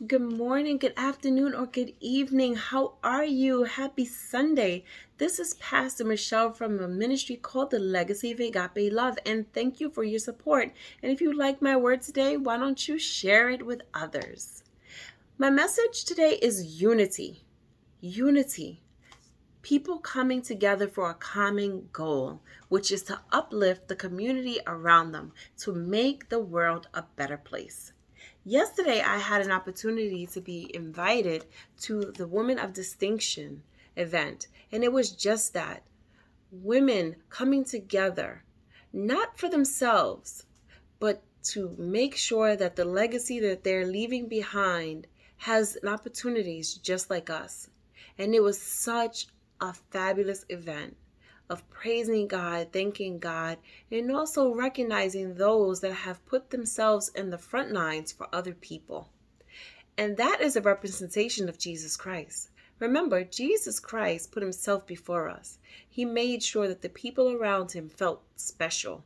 Good morning, good afternoon, or good evening. How are you? Happy Sunday. This is Pastor Michelle from a ministry called the Legacy of Agape Love, and thank you for your support. And if you like my word today, why don't you share it with others? My message today is unity. Unity. People coming together for a common goal, which is to uplift the community around them to make the world a better place. Yesterday, I had an opportunity to be invited to the Women of Distinction event, and it was just that women coming together, not for themselves, but to make sure that the legacy that they're leaving behind has opportunities just like us. And it was such a fabulous event of praising God, thanking God, and also recognizing those that have put themselves in the front lines for other people. And that is a representation of Jesus Christ. Remember, Jesus Christ put himself before us. He made sure that the people around him felt special,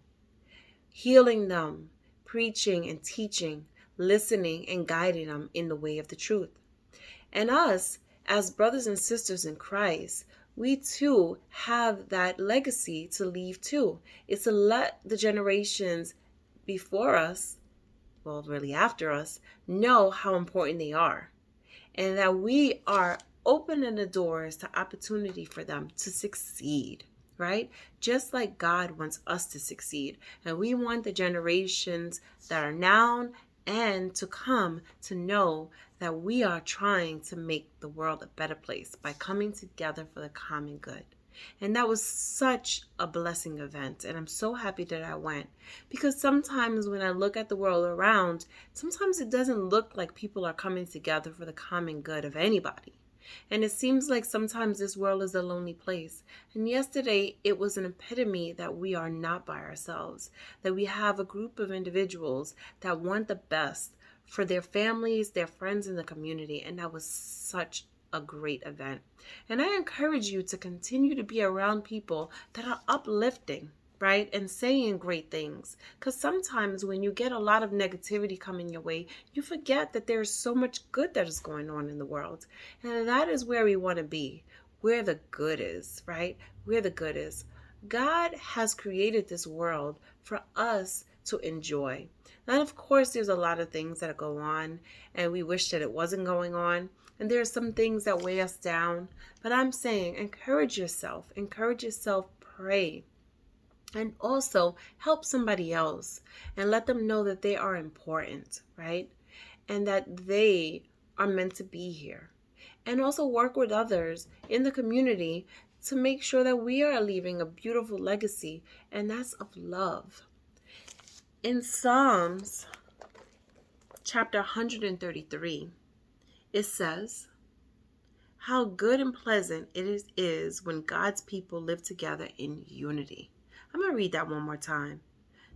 healing them, preaching and teaching, listening and guiding them in the way of the truth. And us, as brothers and sisters in Christ, we too have that legacy to leave too. It's to let the generations before us, well, really after us, know how important they are. And that we are opening the doors to opportunity for them to succeed, right? Just like God wants us to succeed. And we want the generations that are now and to come to know that we are trying to make the world a better place by coming together for the common good. And that was such a blessing event. And I'm so happy that I went. Because sometimes when I look at the world around, sometimes it doesn't look like people are coming together for the common good of anybody. And it seems like sometimes this world is a lonely place. And yesterday, it was an epitome that we are not by ourselves, that we have a group of individuals that want the best for their families, their friends, and the community. And that was such a great event. And I encourage you to continue to be around people that are uplifting, right? And saying great things. Because sometimes when you get a lot of negativity coming your way, you forget that there's so much good that is going on in the world. And that is where we want to be, where the good is, right? Where the good is. God has created this world for us to enjoy. And of course, there's a lot of things that go on, and we wish that it wasn't going on. And there are some things that weigh us down. But I'm saying, encourage yourself, pray, and also help somebody else and let them know that they are important, right? And that they are meant to be here. And also work with others in the community to make sure that we are leaving a beautiful legacy, and that's of love. In Psalms chapter 133, it says, "How good and pleasant it is when God's people live together in unity." I'm going to read that one more time.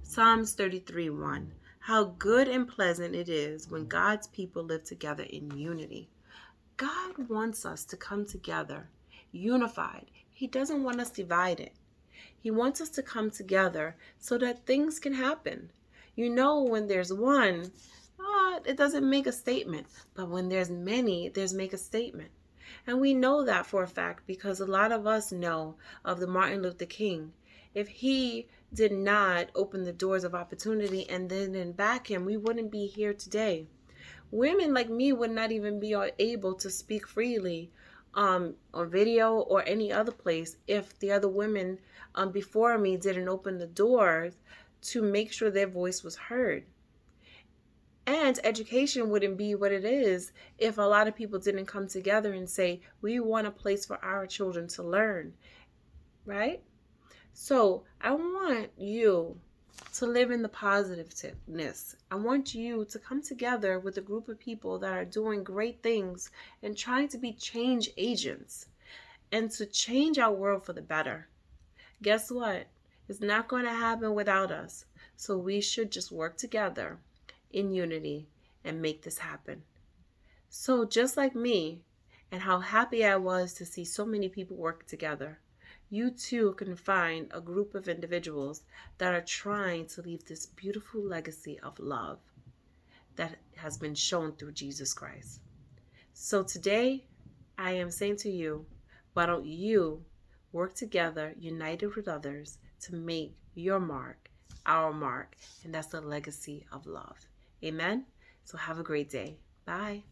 Psalms 33:1. How good and pleasant it is when God's people live together in unity. God wants us to come together unified. He doesn't want us divided. He wants us to come together so that things can happen. You know, when there's one, it doesn't make a statement. But when there's many, there's make a statement. And we know that for a fact because a lot of us know of the Martin Luther King. If he did not open the doors of opportunity and then back him, we wouldn't be here today. Women like me would not even be able to speak freely on video or any other place if the other women before me didn't open the doors to make sure their voice was heard. And education wouldn't be what it is if a lot of people didn't come together and say, we want a place for our children to learn, right? So I want you to live in the positiveness. I want you to come together with a group of people that are doing great things and trying to be change agents and to change our world for the better. Guess what? It's not going to happen without us. So we should just work together in unity and make this happen. So just like me and how happy I was to see so many people work together, you too can find a group of individuals that are trying to leave this beautiful legacy of love. that has been shown through Jesus Christ. So today, I am saying to you, why don't you work together, united with others, to make your mark, our mark, and that's the legacy of love. Amen? So have a great day. Bye.